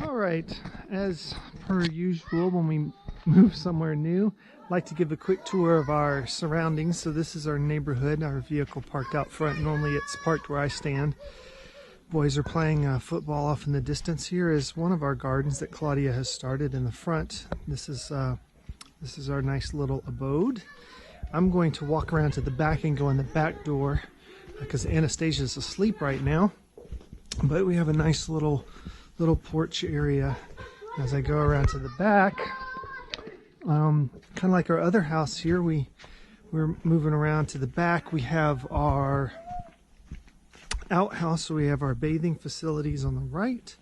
All right, as per usual, when we move somewhere new, I'd like to give a quick tour of our surroundings. So this is our neighborhood, our vehicle parked out front. Normally it's parked where I stand. Boys are playing football off in the distance. Here is one of our gardens that Claudia has started in the front. This is our nice little abode. I'm going to walk around to the back and go in the back door because Anastasia is asleep right now. But we have a nice little porch area. As I go around to the back, kind of like our other house here, we're moving around to the back. We have our outhouse, so we have our bathing facilities on the right,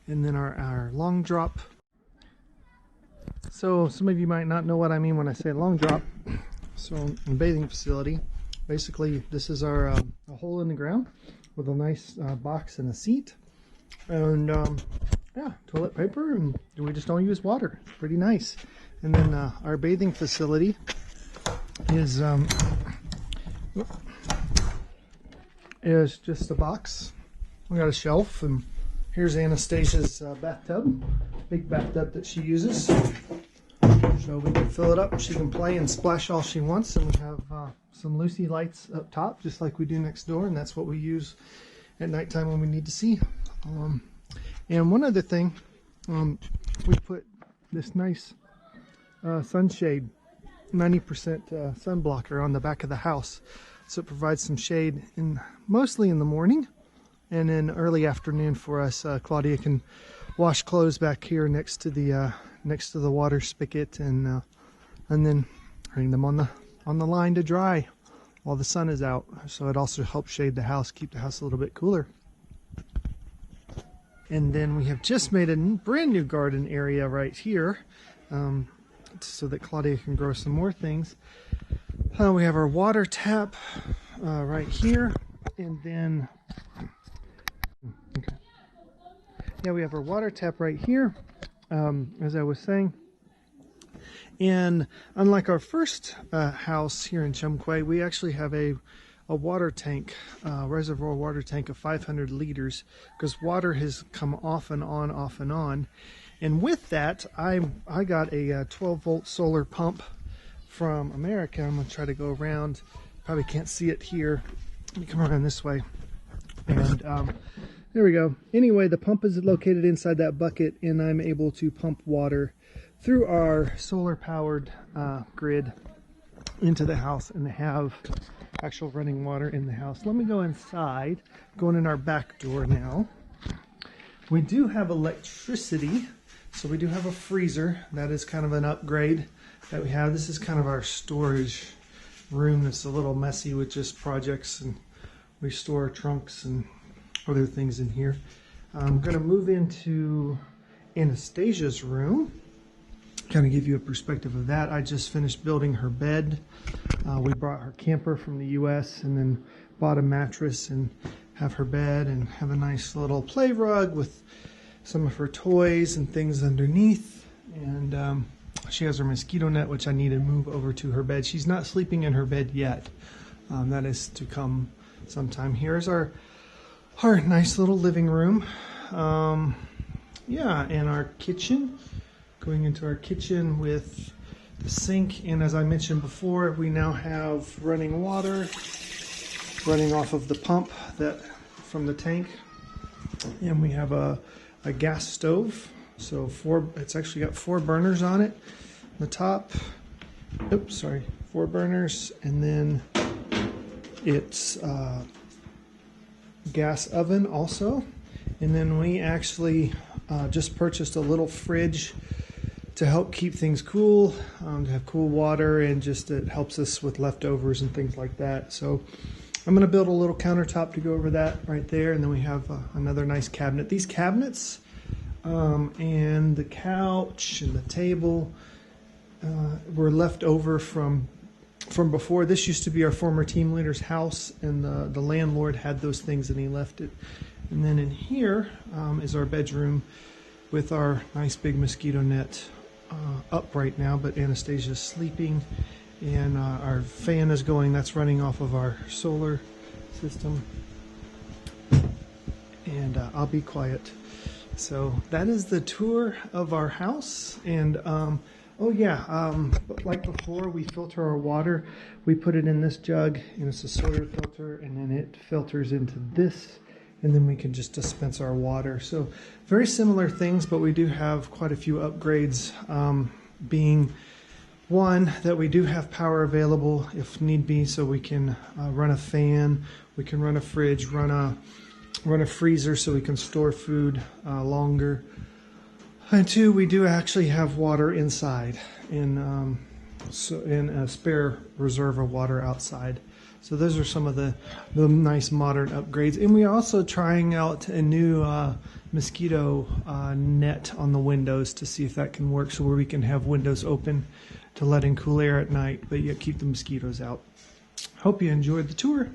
and then our long drop. So some of you might not know what I mean when I say long drop. So in a bathing facility, basically this is our a hole in the ground with a nice box and a seat, and yeah, toilet paper, and we just don't use water. It's pretty nice. And then our bathing facility is just a box. We got a shelf, and here's Anastasia's bathtub, big bathtub that she uses. So we can fill it up. She can play and splash all she wants, and we have some Lucy lights up top, just like we do next door, and that's what we use at nighttime when we need to see. And one other thing, we put this nice sunshade, 90% sun blocker on the back of the house, so it provides some shade mostly in the morning, and in early afternoon for us. Claudia can wash clothes back here next to the water spigot, and then hang them on the line to dry while the sun is out. So it also helps shade the house, keep the house a little bit cooler. And then we have just made a brand new garden area right here, so that Claudia can grow some more things. We have our water tap right here, and then we have our water tap right here, as I was saying. And unlike our first house here in Tsumkwe, we actually have a water tank, reservoir water tank of 500 liters, because water has come off and on. And with that, I got a 12-volt solar pump from America. I'm going to try to go around. Probably can't see it here. Let me come around this way. And there we go. Anyway, the pump is located inside that bucket, and I'm able to pump water through our solar-powered grid into the house and have actual running water in the house. Let me go inside, going in our back door now. We do have electricity, so we do have a freezer. That is kind of an upgrade that we have. This is kind of our storage room that's a little messy with just projects, and we store trunks and other things in here. I'm going to move into Anastasia's room, kind of give you a perspective of that. I just finished building her bed. We brought her camper from the US and then bought a mattress and have her bed, and have a nice little play rug with some of her toys and things underneath. And she has her mosquito net, which I need to move over to her bed. She's not sleeping in her bed yet. That is to come sometime. Here's our nice little living room. Yeah, and our kitchen. Going into our kitchen with the sink, and as I mentioned before, we now have running water running off of the pump from the tank, and we have a gas stove. So it's actually got 4 burners on it. The top, 4 burners, and then it's gas oven also. And then we actually just purchased a little fridge to help keep things cool, to have cool water, and just it helps us with leftovers and things like that. So I'm going to build a little countertop to go over that right there, and then we have another nice cabinet. These cabinets and the couch and the table were left over from before. This used to be our former team leader's house, and the landlord had those things and he left it. And then in here is our bedroom with our nice big mosquito net up right now, but Anastasia's sleeping, and our fan is going. That's running off of our solar system. And I'll be quiet. So that is the tour of our house. And oh yeah, like before, we filter our water. We put it in this jug, and it's a Sawyer filter, and then it filters into this, and then we can just dispense our water. So very similar things, but we do have quite a few upgrades, being one, that we do have power available if need be, so we can run a fan, we can run a fridge, run a freezer so we can store food longer. And two, we do actually have water inside, in a spare reserve of water outside. So those are some of the nice modern upgrades. And we're also trying out a new mosquito net on the windows to see if that can work, so where we can have windows open to let in cool air at night, but yet keep the mosquitoes out. Hope you enjoyed the tour.